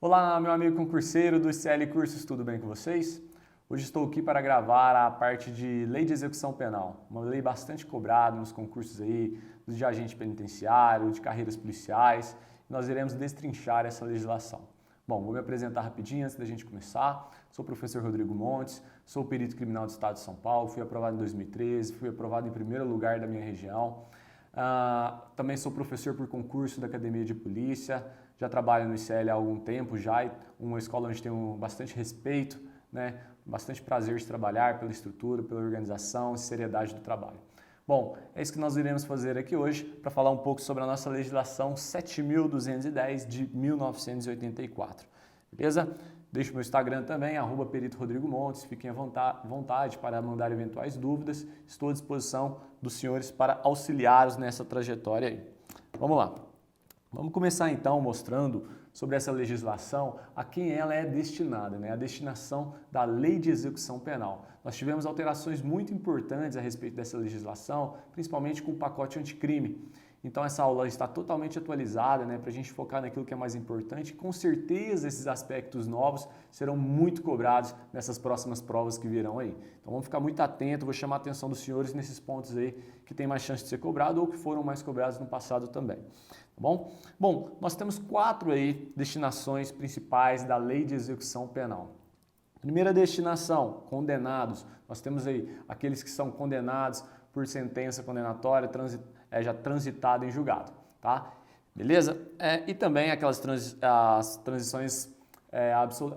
Olá, meu amigo concurseiro do ICL Cursos, tudo bem com vocês? Hoje estou aqui para gravar a parte de Lei de Execução Penal, uma lei bastante cobrada nos concursos aí, de agente penitenciário, de carreiras policiais. Nós iremos destrinchar essa legislação. Bom, vou me apresentar rapidinho antes da gente começar. Sou o professor Rodrigo Montes, sou perito criminal do Estado de São Paulo, fui aprovado em 2013, fui aprovado em primeiro lugar da minha região. Também sou professor por concurso da Academia de Polícia, já trabalho no ICL há algum tempo já, uma escola onde tenho bastante respeito, né? Bastante prazer de trabalhar pela estrutura, pela organização e seriedade do trabalho. Bom, é isso que nós iremos fazer aqui hoje para falar um pouco sobre a nossa legislação 7.210 de 1984, beleza? Deixo meu Instagram também, @peritorodrigomontes, fiquem à vontade para mandar eventuais dúvidas, estou à disposição dos senhores para auxiliá-los nessa trajetória aí. Vamos lá. Vamos começar então mostrando sobre essa legislação a quem ela é destinada, né? A destinação da Lei de Execução Penal. Nós tivemos alterações muito importantes a respeito dessa legislação, principalmente com o pacote anticrime. Então essa aula está totalmente atualizada, né, para a gente focar naquilo que é mais importante. Com certeza esses aspectos novos serão muito cobrados nessas próximas provas que virão aí. Então vamos ficar muito atento, vou chamar a atenção dos senhores nesses pontos aí que tem mais chance de ser cobrado ou que foram mais cobrados no passado também. Tá bom? Bom, nós temos 4 aí destinações principais da Lei de Execução Penal. Primeira destinação, condenados. Nós temos aí aqueles que são condenados por sentença condenatória já transitada em julgado, tá? Beleza? E também aquelas as transições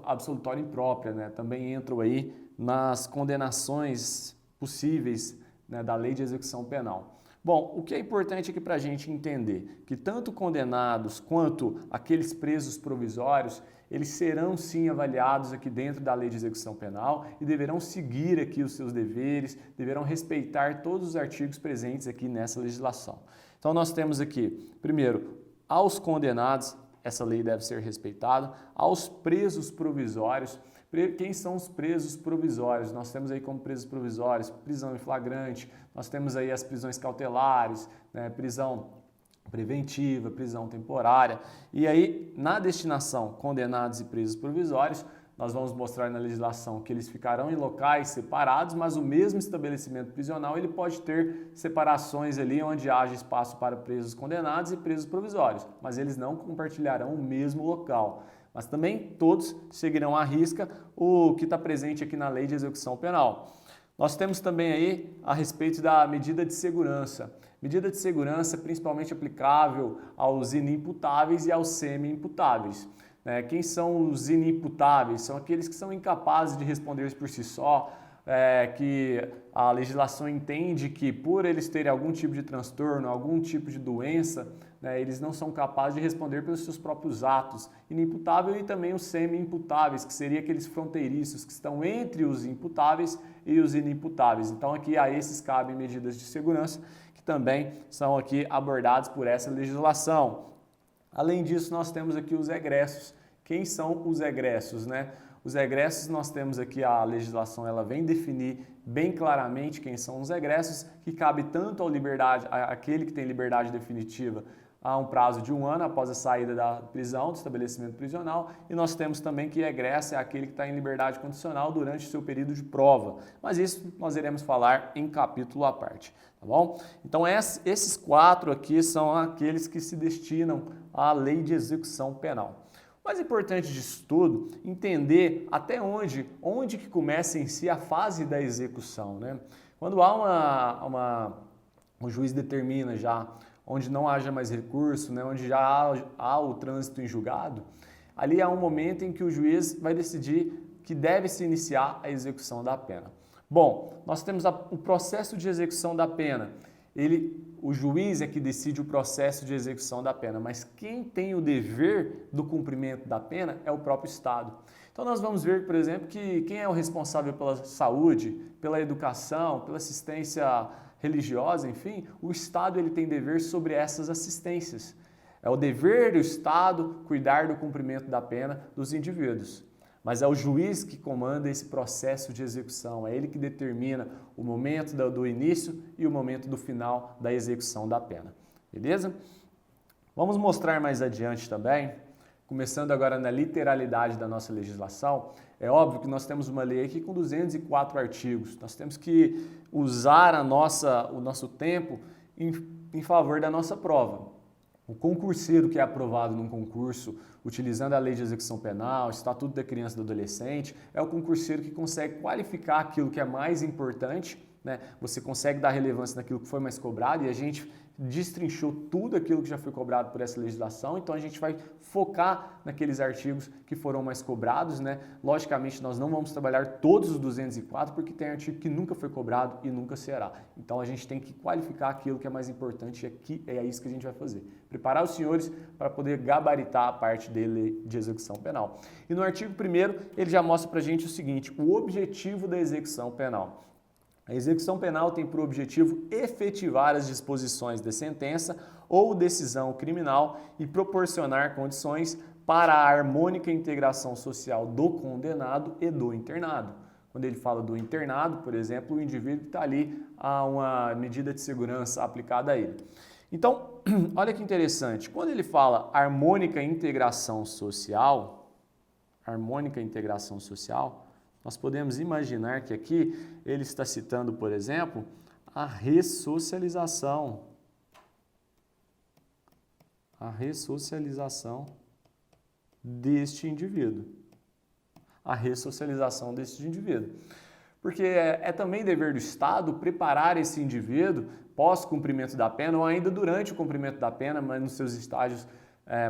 absolutória imprópria, né? Também entram aí nas condenações possíveis, né, da Lei de Execução Penal. Bom, o que é importante aqui para a gente entender que tanto condenados quanto aqueles presos provisórios, eles serão sim avaliados aqui dentro da Lei de Execução Penal e deverão seguir aqui os seus deveres, deverão respeitar todos os artigos presentes aqui nessa legislação. Então nós temos aqui, primeiro, aos condenados, essa lei deve ser respeitada, aos presos provisórios. Quem são os presos provisórios? Nós temos aí como presos provisórios prisão em flagrante, nós temos aí as prisões cautelares, né, prisão preventiva, prisão temporária. E aí, na destinação condenados e presos provisórios, nós vamos mostrar na legislação que eles ficarão em locais separados, mas o mesmo estabelecimento prisional ele pode ter separações ali onde haja espaço para presos condenados e presos provisórios, mas eles não compartilharão o mesmo local. Mas também todos seguirão à risca o que está presente aqui na Lei de Execução Penal. Nós temos também aí a respeito da medida de segurança. Medida de segurança principalmente aplicável aos inimputáveis e aos semi-imputáveis. Quem são os inimputáveis? São aqueles que são incapazes de responder por si só, que a legislação entende que por eles terem algum tipo de transtorno, algum tipo de doença, eles não são capazes de responder pelos seus próprios atos. Inimputável e também os semi-imputáveis, que seriam aqueles fronteiriços que estão entre os imputáveis e os inimputáveis. Então aqui a esses cabem medidas de segurança que também são aqui abordados por essa legislação. Além disso, nós temos aqui os egressos. Quem são os egressos, né? Os egressos, nós temos aqui a legislação, ela vem definir bem claramente quem são os egressos, que cabe tanto àquele que tem liberdade definitiva a um prazo de 1 ano após a saída da prisão, do estabelecimento prisional, e nós temos também que egresso é aquele que está em liberdade condicional durante o seu período de prova. Mas isso nós iremos falar em capítulo à parte, tá bom? Então esses 4 aqui são aqueles que se destinam à Lei de Execução Penal. O mais importante disso tudo, entender até onde que começa em si a fase da execução, né? Quando há o juiz determina já onde não haja mais recurso, né, onde já há o trânsito em julgado, ali há um momento em que o juiz vai decidir que deve-se iniciar a execução da pena. Bom, nós temos o processo de execução da pena. O juiz é que decide o processo de execução da pena, mas quem tem o dever do cumprimento da pena é o próprio Estado. Então nós vamos ver, por exemplo, que quem é o responsável pela saúde, pela educação, pela assistência religiosa, enfim, o Estado ele tem dever sobre essas assistências. É o dever do Estado cuidar do cumprimento da pena dos indivíduos. Mas é o juiz que comanda esse processo de execução, é ele que determina o momento do início e o momento do final da execução da pena. Beleza? Vamos mostrar mais adiante também começando agora na literalidade da nossa legislação, é óbvio que nós temos uma lei aqui com 204 artigos. Nós temos que usar o nosso tempo em favor da nossa prova. O concurseiro que é aprovado num concurso utilizando a Lei de Execução Penal, Estatuto da Criança e do Adolescente, é o concurseiro que consegue qualificar aquilo que é mais importante, né? Você consegue dar relevância naquilo que foi mais cobrado e a gente destrinchou tudo aquilo que já foi cobrado por essa legislação, então a gente vai focar naqueles artigos que foram mais cobrados, né? Logicamente nós não vamos trabalhar todos os 204 porque tem artigo que nunca foi cobrado e nunca será. Então a gente tem que qualificar aquilo que é mais importante e aqui é isso que a gente vai fazer. Preparar os senhores para poder gabaritar a parte dele de execução penal. E no artigo 1º ele já mostra pra gente o seguinte, o objetivo da execução penal. A execução penal tem por objetivo efetivar as disposições da sentença ou decisão criminal e proporcionar condições para a harmônica integração social do condenado e do internado. Quando ele fala do internado, por exemplo, o indivíduo que está ali a uma medida de segurança aplicada a ele. Então, olha que interessante, quando ele fala harmônica integração social, nós podemos imaginar que aqui ele está citando, por exemplo, a ressocialização. A ressocialização deste indivíduo. A ressocialização deste indivíduo. Porque é também dever do Estado preparar esse indivíduo pós-cumprimento da pena ou ainda durante o cumprimento da pena, mas nos seus estágios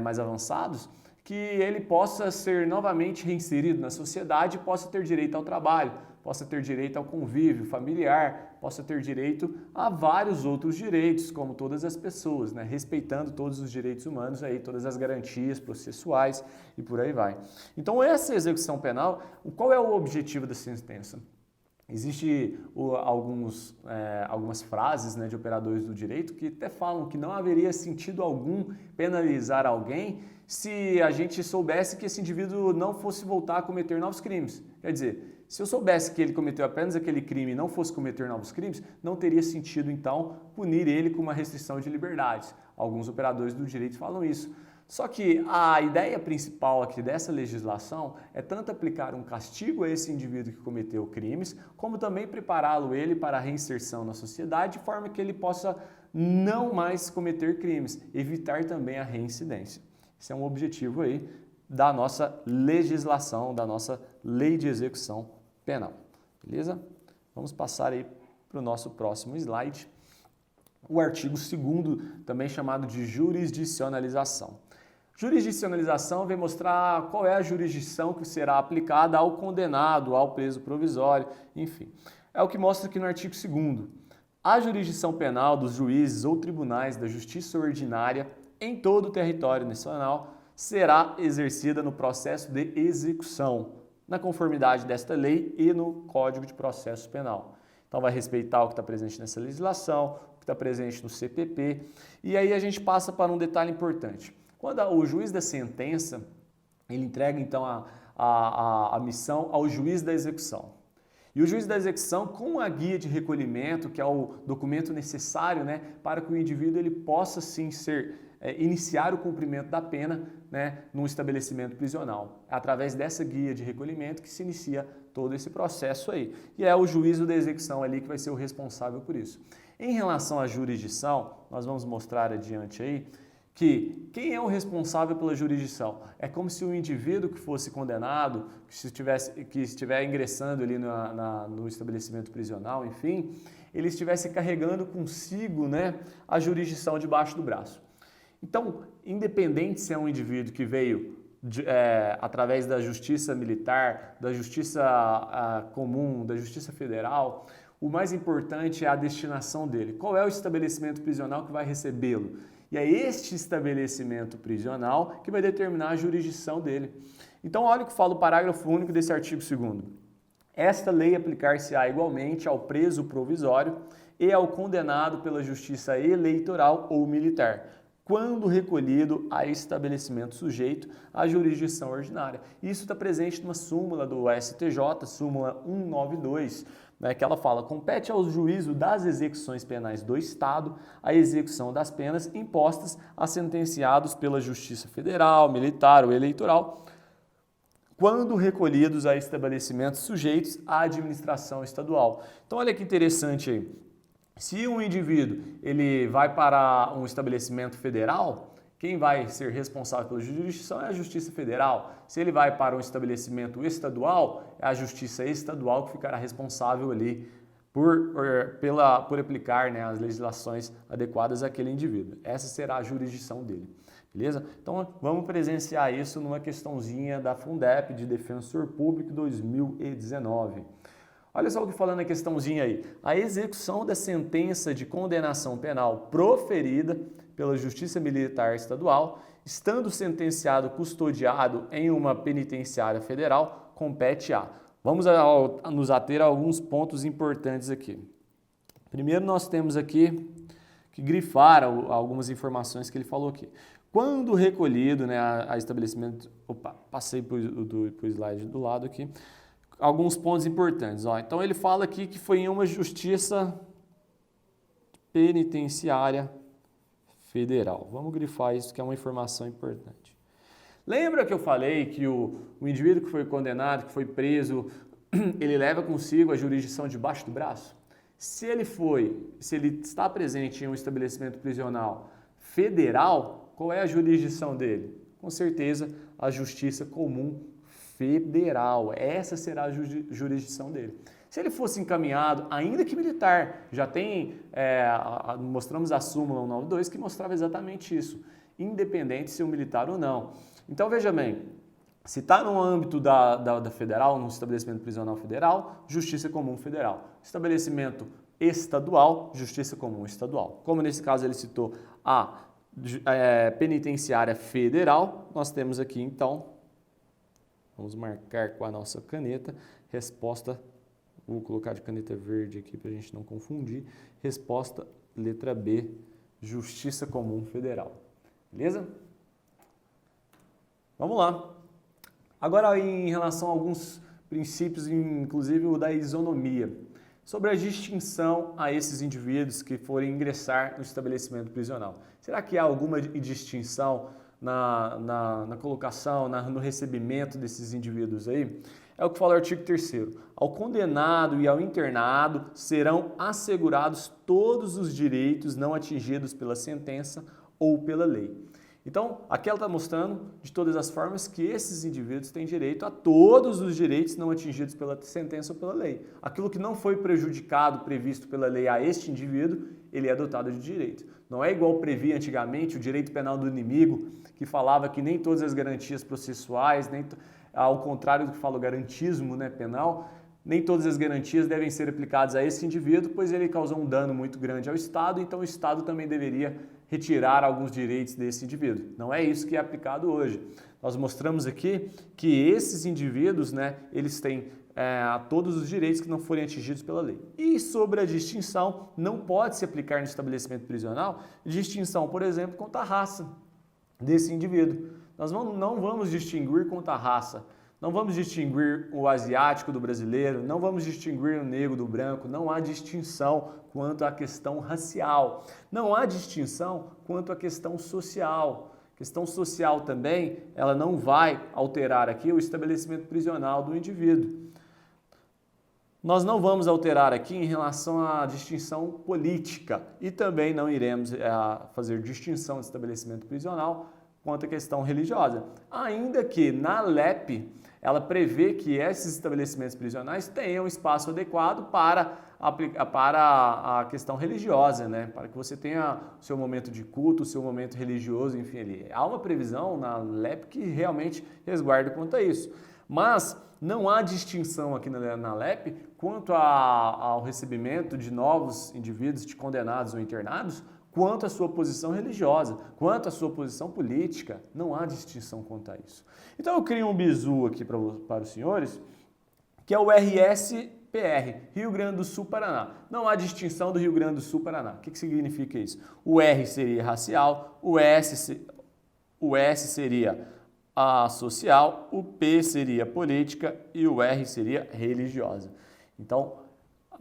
mais avançados, que ele possa ser novamente reinserido na sociedade e possa ter direito ao trabalho, possa ter direito ao convívio familiar, possa ter direito a vários outros direitos, como todas as pessoas, né? Respeitando todos os direitos humanos, aí, todas as garantias processuais e por aí vai. Então essa execução penal, qual é o objetivo da sentença? Existem algumas frases, né, de operadores do direito que até falam que não haveria sentido algum penalizar alguém se a gente soubesse que esse indivíduo não fosse voltar a cometer novos crimes. Quer dizer, se eu soubesse que ele cometeu apenas aquele crime e não fosse cometer novos crimes, não teria sentido, então, punir ele com uma restrição de liberdades. Alguns operadores do direito falam isso. Só que a ideia principal aqui dessa legislação é tanto aplicar um castigo a esse indivíduo que cometeu crimes, como também prepará-lo ele para a reinserção na sociedade, de forma que ele possa não mais cometer crimes, evitar também a reincidência. Esse é um objetivo aí da nossa legislação, da nossa lei de execução penal. Beleza? Vamos passar aí para o nosso próximo slide. O artigo 2º, também chamado de jurisdicionalização. Jurisdicionalização vem mostrar qual é a jurisdição que será aplicada ao condenado, ao preso provisório, enfim. É o que mostra aqui no artigo 2º. A jurisdição penal dos juízes ou tribunais da justiça ordinária em todo o território nacional será exercida no processo de execução, na conformidade desta lei e no Código de Processo Penal. Então vai respeitar o que está presente nessa legislação, o que está presente no CPP, e aí a gente passa para um detalhe importante. Quando o juiz da sentença, ele entrega então a missão ao juiz da execução. E o juiz da execução, com a guia de recolhimento, que é o documento necessário, né, para que o indivíduo ele possa sim iniciar o cumprimento da pena, né, num estabelecimento prisional. É através dessa guia de recolhimento que se inicia todo esse processo aí. E é o juízo da execução ali que vai ser o responsável por isso. Em relação à jurisdição, nós vamos mostrar adiante aí, que quem é o responsável pela jurisdição? É como se o indivíduo que fosse condenado, que estiver ingressando ali no estabelecimento prisional, enfim, ele estivesse carregando consigo, né, a jurisdição debaixo do braço. Então, independente se é um indivíduo que veio através da justiça militar, da justiça comum, da justiça federal, o mais importante é a destinação dele. Qual é o estabelecimento prisional que vai recebê-lo? E é este estabelecimento prisional que vai determinar a jurisdição dele. Então, olha o que fala o parágrafo único desse artigo 2º. Esta lei aplicar-se-á igualmente ao preso provisório e ao condenado pela justiça eleitoral ou militar, quando recolhido a estabelecimento sujeito à jurisdição ordinária. Isso está presente numa súmula do STJ, súmula 192, né, que ela fala: compete ao juízo das execuções penais do Estado a execução das penas impostas a sentenciados pela Justiça Federal, Militar ou Eleitoral, quando recolhidos a estabelecimentos sujeitos à administração estadual. Então olha que interessante aí. Se um indivíduo ele vai para um estabelecimento federal, quem vai ser responsável pela jurisdição é a Justiça Federal. Se ele vai para um estabelecimento estadual, é a Justiça Estadual que ficará responsável ali por aplicar, né, as legislações adequadas àquele indivíduo. Essa será a jurisdição dele. Beleza? Então vamos presenciar isso numa questãozinha da Fundep de Defensor Público 2019. Olha só o que falando na questãozinha aí. A execução da sentença de condenação penal proferida pela Justiça Militar Estadual, estando sentenciado custodiado em uma penitenciária federal, compete a. Vamos nos ater a alguns pontos importantes aqui. Primeiro nós temos aqui que grifar algumas informações que ele falou aqui. Quando recolhido, né, a estabelecimento... Opa, passei para o slide do lado aqui. Alguns pontos importantes. Ó. Então ele fala aqui que foi em uma justiça penitenciária federal. Vamos grifar isso, que é uma informação importante. Lembra que eu falei que o indivíduo que foi condenado, que foi preso, ele leva consigo a jurisdição debaixo do braço? Se ele está presente em um estabelecimento prisional federal, qual é a jurisdição dele? Com certeza, a Justiça Comum Federal. Essa será a jurisdição dele. Se ele fosse encaminhado, ainda que militar, já tem, mostramos a súmula 192 que mostrava exatamente isso, independente se é um militar ou não. Então veja bem, se está no âmbito da federal, no estabelecimento prisional federal, Justiça Comum Federal. Estabelecimento estadual, Justiça Comum Estadual. Como nesse caso ele citou a penitenciária federal, nós temos aqui então, vamos marcar com a nossa caneta, resposta, vou colocar de caneta verde aqui para a gente não confundir, resposta letra B, Justiça Comum Federal. Beleza? Vamos lá. Agora em relação a alguns princípios, inclusive o da isonomia, sobre a distinção a esses indivíduos que forem ingressar no estabelecimento prisional. Será que há alguma distinção na colocação, no recebimento desses indivíduos aí? É o que fala o artigo 3º. Ao condenado e ao internado serão assegurados todos os direitos não atingidos pela sentença ou pela lei. Então, aqui ela está mostrando de todas as formas que esses indivíduos têm direito a todos os direitos não atingidos pela sentença ou pela lei. Aquilo que não foi prejudicado, previsto pela lei a este indivíduo, ele é dotado de direito. Não é igual previa antigamente o direito penal do inimigo, que falava que nem todas as garantias processuais, ao contrário do que fala o garantismo, né, penal, nem todas as garantias devem ser aplicadas a esse indivíduo, pois ele causou um dano muito grande ao Estado, então o Estado também deveria retirar alguns direitos desse indivíduo. Não é isso que é aplicado hoje. Nós mostramos aqui que esses indivíduos, né, eles têm todos os direitos que não forem atingidos pela lei. E sobre a distinção, não pode se aplicar no estabelecimento prisional distinção, por exemplo, quanto à raça desse indivíduo. Nós não vamos distinguir quanto à raça. Não vamos distinguir o asiático do brasileiro, não vamos distinguir o negro do branco, não há distinção quanto à questão racial, não há distinção quanto à questão social. A questão social também, ela não vai alterar aqui o estabelecimento prisional do indivíduo. Nós não vamos alterar aqui em relação à distinção política e também não iremos fazer distinção de estabelecimento prisional quanto à questão religiosa. Ainda que na LEP, ela prevê que esses estabelecimentos prisionais tenham espaço adequado para a questão religiosa, né? Para que você tenha o seu momento de culto, o seu momento religioso, enfim, ali. Há uma previsão na LEP que realmente resguarda quanto a isso. Mas não há distinção aqui na LEP quanto ao recebimento de novos indivíduos, de condenados ou internados, quanto à sua posição religiosa, quanto à sua posição política. Não há distinção quanto a isso. Então eu crio um bizu aqui para os senhores, que é o RSPR, Rio Grande do Sul, Paraná. Não há distinção do Rio Grande do Sul, Paraná. O que significa isso? O R seria racial, o S seria social, o P seria política e o R seria religiosa. Então,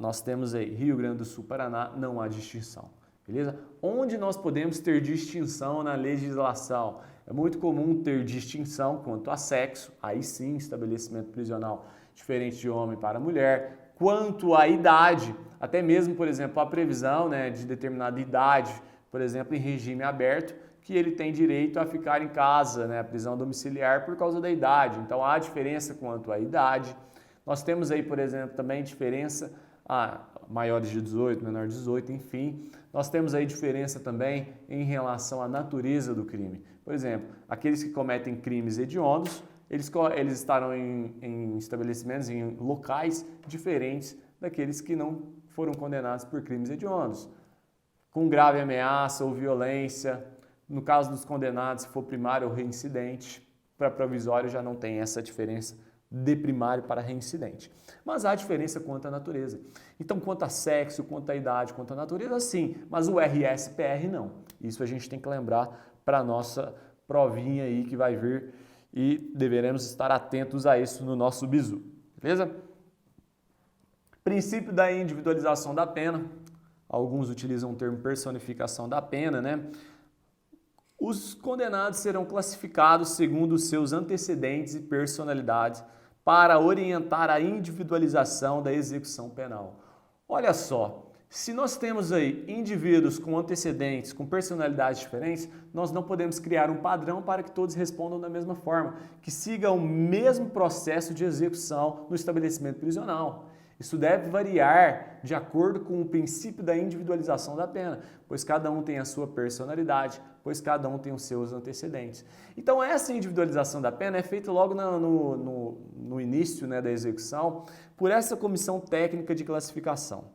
nós temos aí Rio Grande do Sul, Paraná, não há distinção. Beleza? Onde nós podemos ter distinção na legislação? É muito comum ter distinção quanto a sexo, aí sim, estabelecimento prisional diferente de homem para mulher, quanto à idade, até mesmo, por exemplo, a previsão, né, de determinada idade, por exemplo, em regime aberto, que ele tem direito a ficar em casa, né, a prisão domiciliar por causa da idade. Então há diferença quanto à idade. Nós temos aí, por exemplo, também diferença maiores de 18, menor de 18, enfim. Nós temos aí diferença também em relação à natureza do crime. Por exemplo, aqueles que cometem crimes hediondos, eles estarão em estabelecimentos, em locais diferentes daqueles que não foram condenados por crimes hediondos. Com grave ameaça ou violência, no caso dos condenados, se for primário ou reincidente, para provisório já não tem essa diferença de primário para reincidente. Mas há diferença quanto à natureza. Então, quanto a sexo, quanto à idade, quanto à natureza, sim, mas o RSPR não. Isso a gente tem que lembrar para a nossa provinha aí que vai vir e deveremos estar atentos a isso no nosso bizu, beleza? Princípio da individualização da pena. Alguns utilizam o termo personificação da pena, né? Os condenados serão classificados segundo os seus antecedentes e personalidades para orientar a individualização da execução penal. Olha só, se nós temos aí indivíduos com antecedentes, com personalidades diferentes, nós não podemos criar um padrão para que todos respondam da mesma forma, que siga o mesmo processo de execução no estabelecimento prisional. Isso deve variar de acordo com o princípio da individualização da pena, pois cada um tem a sua personalidade, pois cada um tem os seus antecedentes. Então essa individualização da pena é feita logo no início, né, da execução por essa comissão técnica de classificação.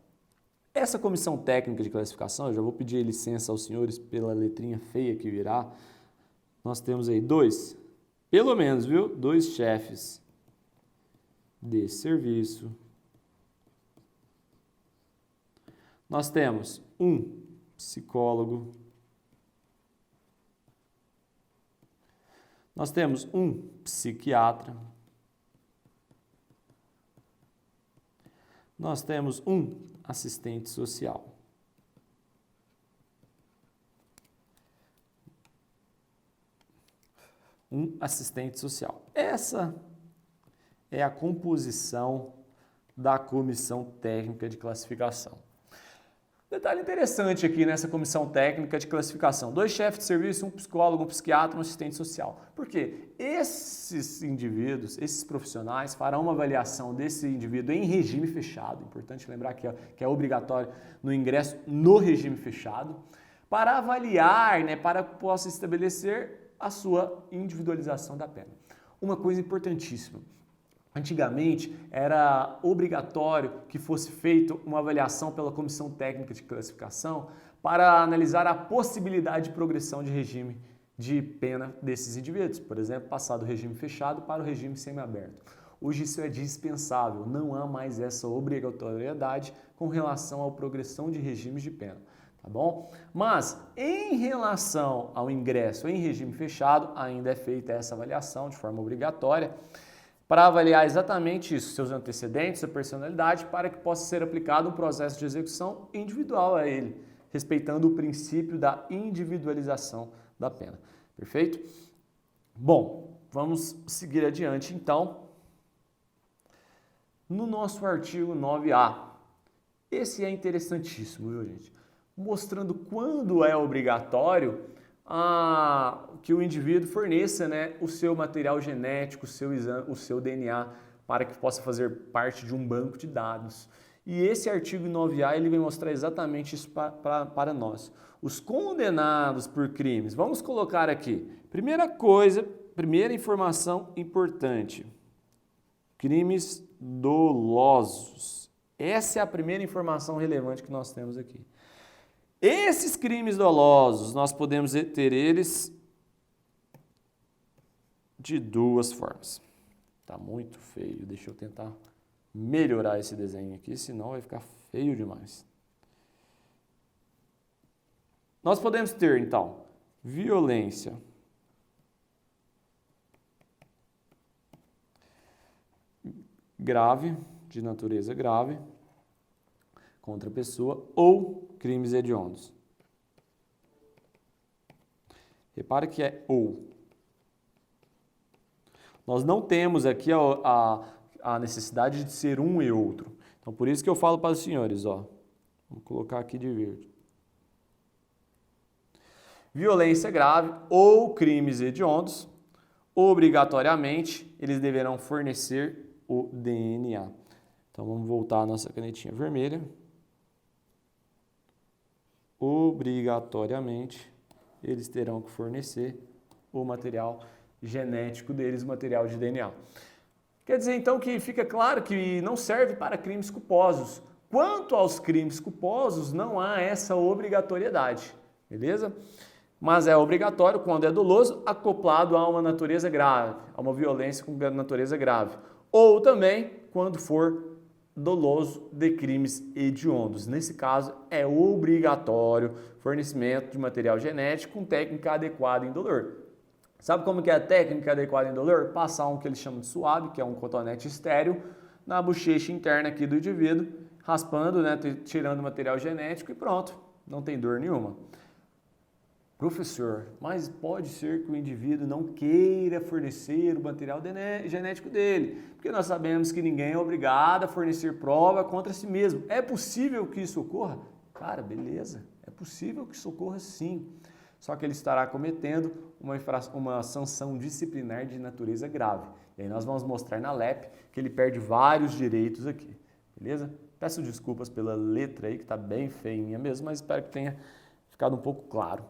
Essa comissão técnica de classificação, eu já vou pedir licença aos senhores pela letrinha feia que virá, nós temos aí pelo menos, viu? 2 chefes de serviço. Nós temos um psicólogo, nós temos um psiquiatra, nós temos um assistente social. Um assistente social. Essa é a composição da comissão técnica de classificação. Detalhe interessante aqui nessa comissão técnica de classificação. 2 chefes de serviço, um psicólogo, um psiquiatra, um assistente social. Por quê? Esses indivíduos, esses profissionais farão uma avaliação desse indivíduo em regime fechado. Importante lembrar que é obrigatório no ingresso no regime fechado, para avaliar, né, para que possa estabelecer a sua individualização da pena. Uma coisa importantíssima. Antigamente, era obrigatório que fosse feita uma avaliação pela Comissão Técnica de Classificação para analisar a possibilidade de progressão de regime de pena desses indivíduos. Por exemplo, passar do regime fechado para o regime semiaberto. Hoje isso é dispensável, não há mais essa obrigatoriedade com relação à progressão de regimes de pena. Tá bom? Mas, em relação ao ingresso em regime fechado, ainda é feita essa avaliação de forma obrigatória, para avaliar exatamente isso, seus antecedentes, sua personalidade, para que possa ser aplicado um processo de execução individual a ele, respeitando o princípio da individualização da pena. Perfeito? Bom, vamos seguir adiante então. No nosso artigo 9A, esse é interessantíssimo, viu, gente? Mostrando quando é obrigatório que o indivíduo forneça, né, o seu material genético, o seu DNA, para que possa fazer parte de um banco de dados. E esse artigo 9A ele vem mostrar exatamente isso para nós. Os condenados por crimes, vamos colocar aqui, primeira informação importante, crimes dolosos. Essa é a primeira informação relevante que nós temos aqui. Esses crimes dolosos, nós podemos ter eles de 2 formas. Tá muito feio, deixa eu tentar melhorar esse desenho aqui, senão vai ficar feio demais. Nós podemos ter, então, violência grave, de natureza grave, contra a pessoa ou crimes hediondos. Repara que é ou. Nós não temos aqui a necessidade de ser um e outro. Então, por isso que eu falo para os senhores, ó. Vou colocar aqui de verde. Violência grave ou crimes hediondos, obrigatoriamente, eles deverão fornecer o DNA. Então, vamos voltar à nossa canetinha vermelha. Obrigatoriamente, eles terão que fornecer o material genético deles, o material de DNA. Quer dizer, então, que fica claro que não serve para crimes culposos. Quanto aos crimes culposos, não há essa obrigatoriedade, beleza? Mas é obrigatório quando é doloso, acoplado a uma natureza grave, a uma violência com natureza grave. Ou também quando for doloso de crimes hediondos. Nesse caso, é obrigatório fornecimento de material genético com técnica adequada em indolor. Sabe como que é a técnica adequada em indolor? Passar um que eles chamam de suave, que é um cotonete estéril, na bochecha interna aqui do indivíduo, raspando, né, tirando o material genético e pronto, não tem dor nenhuma. Professor, mas pode ser que o indivíduo não queira fornecer o material genético dele, porque nós sabemos que ninguém é obrigado a fornecer prova contra si mesmo. É possível que isso ocorra? Cara, beleza, é possível que isso ocorra sim. Só que ele estará cometendo uma sanção disciplinar de natureza grave. E aí nós vamos mostrar na LEP que ele perde vários direitos aqui, beleza? Peço desculpas pela letra aí, que está bem feinha mesmo, mas espero que tenha ficado um pouco claro.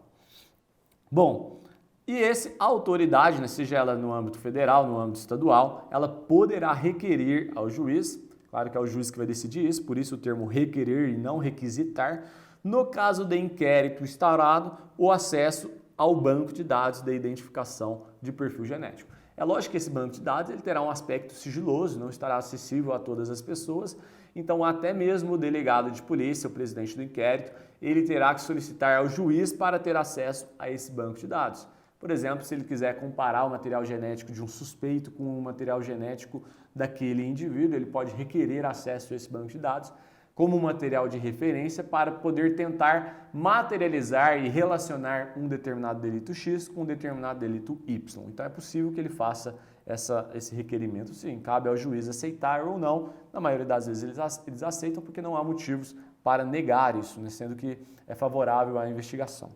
Bom, e a autoridade, né, seja ela no âmbito federal, no âmbito estadual, ela poderá requerer ao juiz, claro que é o juiz que vai decidir isso, por isso o termo requerer e não requisitar, no caso de inquérito instaurado, o acesso ao banco de dados de identificação de perfil genético. É lógico que esse banco de dados ele terá um aspecto sigiloso, não estará acessível a todas as pessoas, então até mesmo o delegado de polícia, o presidente do inquérito, ele terá que solicitar ao juiz para ter acesso a esse banco de dados. Por exemplo, se ele quiser comparar o material genético de um suspeito com o material genético daquele indivíduo, ele pode requerer acesso a esse banco de dados como material de referência para poder tentar materializar e relacionar um determinado delito X com um determinado delito Y. Então é possível que ele faça esse requerimento, sim. Cabe ao juiz aceitar ou não. Na maioria das vezes eles aceitam porque não há motivos para negar isso, né, sendo que é favorável à investigação.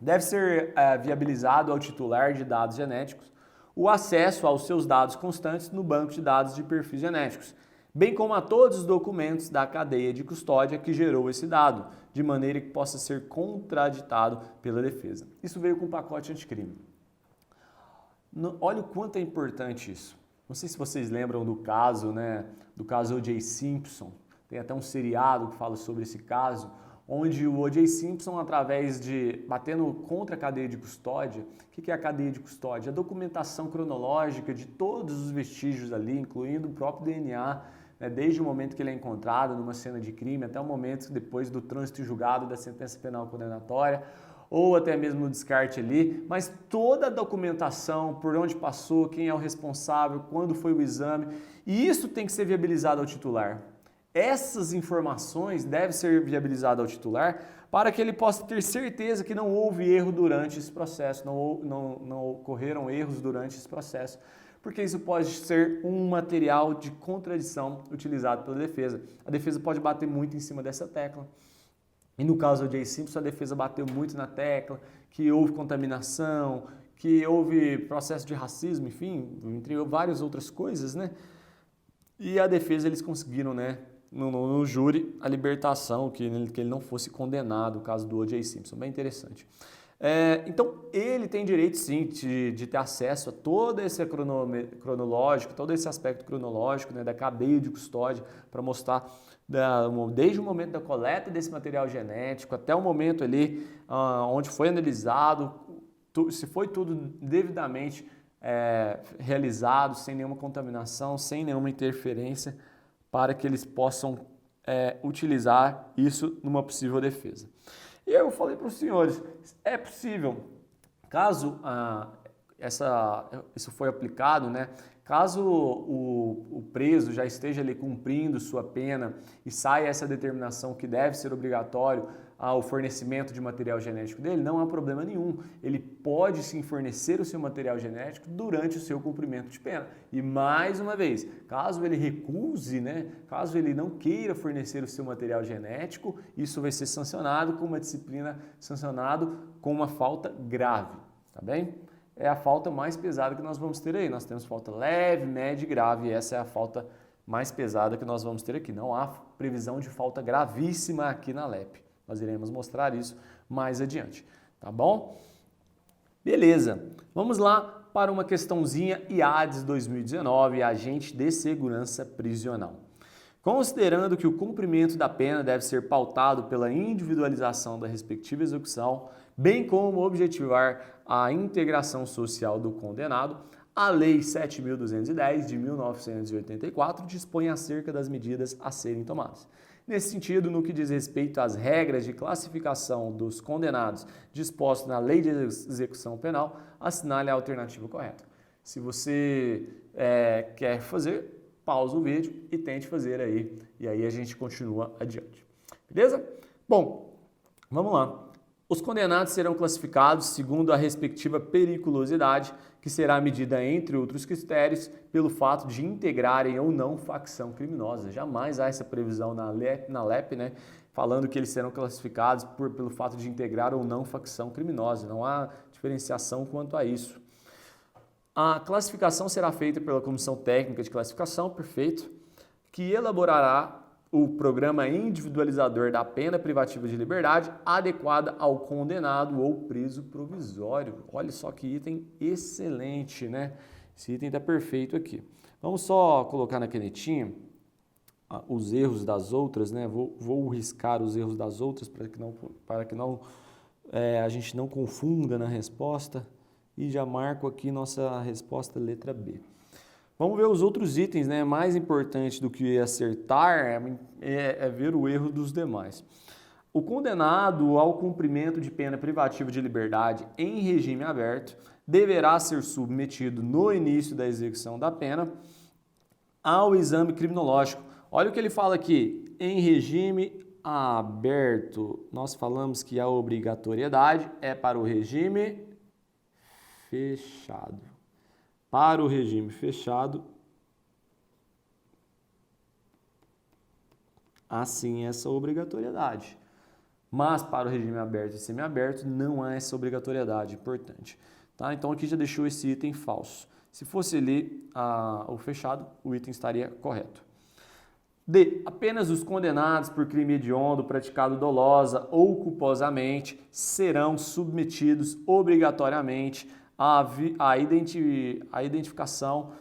Deve ser viabilizado ao titular de dados genéticos o acesso aos seus dados constantes no banco de dados de perfis genéticos, bem como a todos os documentos da cadeia de custódia que gerou esse dado, de maneira que possa ser contraditado pela defesa. Isso veio com o pacote anticrime. Olha o quanto é importante isso. Não sei se vocês lembram do caso, né, do caso O.J. Simpson. Tem até um seriado que fala sobre esse caso, onde o O.J. Simpson, através de batendo contra a cadeia de custódia, o que é a cadeia de custódia? A documentação cronológica de todos os vestígios ali, incluindo o próprio DNA, né, desde o momento que ele é encontrado numa cena de crime até o momento depois do trânsito julgado da sentença penal condenatória, ou até mesmo no descarte ali, mas toda a documentação, por onde passou, quem é o responsável, quando foi o exame, e isso tem que ser viabilizado ao titular. Essas informações devem ser viabilizadas ao titular para que ele possa ter certeza que não houve erro durante esse processo, não ocorreram erros durante esse processo, porque isso pode ser um material de contradição utilizado pela defesa. A defesa pode bater muito em cima dessa tecla. E no caso do O.J. Simpson, a defesa bateu muito na tecla que houve contaminação, que houve processo de racismo, enfim, entre várias outras coisas, né? E a defesa, eles conseguiram, né, no júri, a libertação, que ele não fosse condenado, o caso do O.J. Simpson. Bem interessante. Então, ele tem direito, sim, de ter acesso a todo esse cronológico, todo esse aspecto cronológico, né, da cadeia de custódia, para mostrar desde o momento da coleta desse material genético até o momento ali onde foi analisado, se foi tudo devidamente realizado, sem nenhuma contaminação, sem nenhuma interferência, para que eles possam utilizar isso numa possível defesa. E eu falei para os senhores, é possível, caso isso foi aplicado, né? Caso o preso já esteja ali cumprindo sua pena e saia essa determinação que deve ser obrigatório ao fornecimento de material genético dele, não há problema nenhum. Ele pode sim fornecer o seu material genético durante o seu cumprimento de pena. E mais uma vez, caso ele recuse, né, caso ele não queira fornecer o seu material genético, isso vai ser sancionado com uma disciplina, sancionado com uma falta grave, tá bem? É a falta mais pesada que nós vamos ter aí. Nós temos falta leve, média e grave, e essa é a falta mais pesada que nós vamos ter aqui. Não há previsão de falta gravíssima aqui na LEP. Nós iremos mostrar isso mais adiante, tá bom? Beleza, vamos lá para uma questãozinha IADES 2019, Agente de Segurança Prisional. Considerando que o cumprimento da pena deve ser pautado pela individualização da respectiva execução, bem como objetivar a integração social do condenado, a Lei 7.210 de 1984 dispõe acerca das medidas a serem tomadas. Nesse sentido, no que diz respeito às regras de classificação dos condenados dispostas na Lei de Execução Penal, assinale a alternativa correta. Se você quer fazer, pausa o vídeo e tente fazer aí, e aí a gente continua adiante. Beleza? Bom, vamos lá. Os condenados serão classificados segundo a respectiva periculosidade, que será medida, entre outros critérios, pelo fato de integrarem ou não facção criminosa. Jamais há essa previsão na LEP, né, falando que eles serão classificados pelo fato de integrar ou não facção criminosa. Não há diferenciação quanto a isso. A classificação será feita pela Comissão Técnica de Classificação, perfeito, que elaborará o programa individualizador da pena privativa de liberdade adequada ao condenado ou preso provisório. Olha só que item excelente, né? Esse item está perfeito aqui. Vamos só colocar na canetinha os erros das outras, né? Vou riscar os erros das outras para que a gente não confunda na resposta. E já marco aqui nossa resposta letra B. Vamos ver os outros itens, né? Mais importante do que acertar é ver o erro dos demais. O condenado ao cumprimento de pena privativa de liberdade em regime aberto deverá ser submetido no início da execução da pena ao exame criminológico. Olha o que ele fala aqui, em regime aberto. Nós falamos que a obrigatoriedade é para o regime fechado. Para o regime fechado, assim essa obrigatoriedade. Mas para o regime aberto e semiaberto não há essa obrigatoriedade, importante. Tá? Então aqui já deixou esse item falso. Se fosse ali o fechado, o item estaria correto. D. Apenas os condenados por crime hediondo praticado dolosa ou culposamente serão submetidos obrigatoriamente à identificação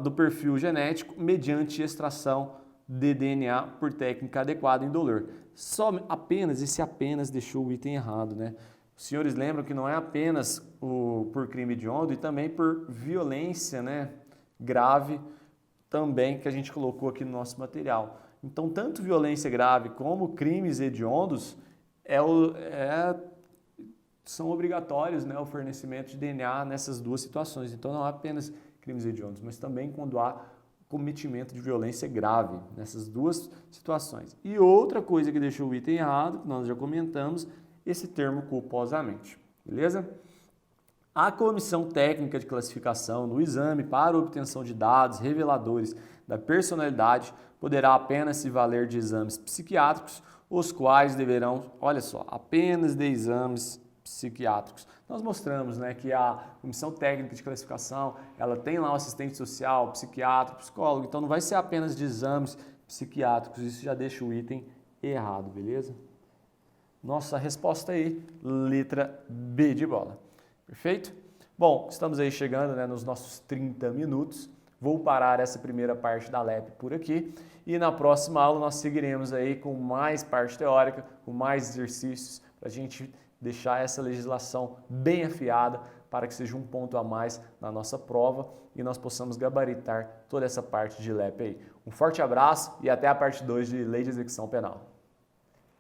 do perfil genético mediante extração de DNA por técnica adequada e indolor. Esse apenas deixou o item errado, né? Os senhores lembram que não é apenas por crime hediondo e também por violência, né, grave também que a gente colocou aqui no nosso material. Então, tanto violência grave como crimes hediondos são obrigatórios, né, o fornecimento de DNA nessas duas situações. Então, não há apenas crimes hediondos, mas também quando há cometimento de violência grave nessas duas situações. E outra coisa que deixou o item errado, que nós já comentamos, esse termo culposamente. Beleza? A Comissão Técnica de Classificação no exame para obtenção de dados reveladores da personalidade poderá apenas se valer de exames psiquiátricos, os quais deverão, olha só, apenas de exames psiquiátricos. Nós mostramos, né, que a Comissão Técnica de Classificação, ela tem lá o assistente social, psiquiatra, psicólogo, então não vai ser apenas de exames psiquiátricos, isso já deixa o item errado, beleza? Nossa resposta aí, letra B de bola. Perfeito? Bom, estamos aí chegando, né, nos nossos 30 minutos. Vou parar essa primeira parte da LEP por aqui e na próxima aula nós seguiremos aí com mais parte teórica, com mais exercícios para a gente deixar essa legislação bem afiada para que seja um ponto a mais na nossa prova e nós possamos gabaritar toda essa parte de LEP aí. Um forte abraço e até a parte 2 de Lei de Execução Penal.